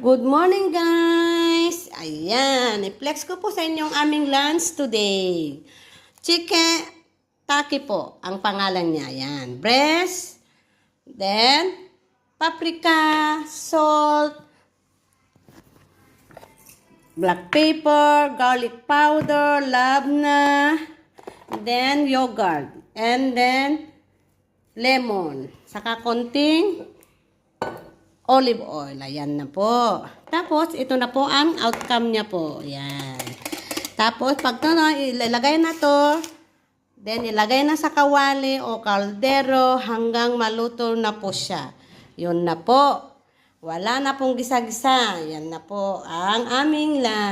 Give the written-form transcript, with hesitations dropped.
Good morning, guys! Ayan, i-flex ko po sa inyong aming lunch today. Chicken taki po ang pangalan niya. Ayan, breast, then paprika, salt, black pepper, garlic powder, labna, then yogurt, and then lemon. Saka konting olive oil. Ayan na po. Tapos, ito na po ang outcome niya po. Ayan. Tapos, pag ilalagay na to, then ilagay na sa kawali o kaldero hanggang maluto na po siya. Yun na po. Wala na pong gisa-gisa. Yan na po ang aming lunch.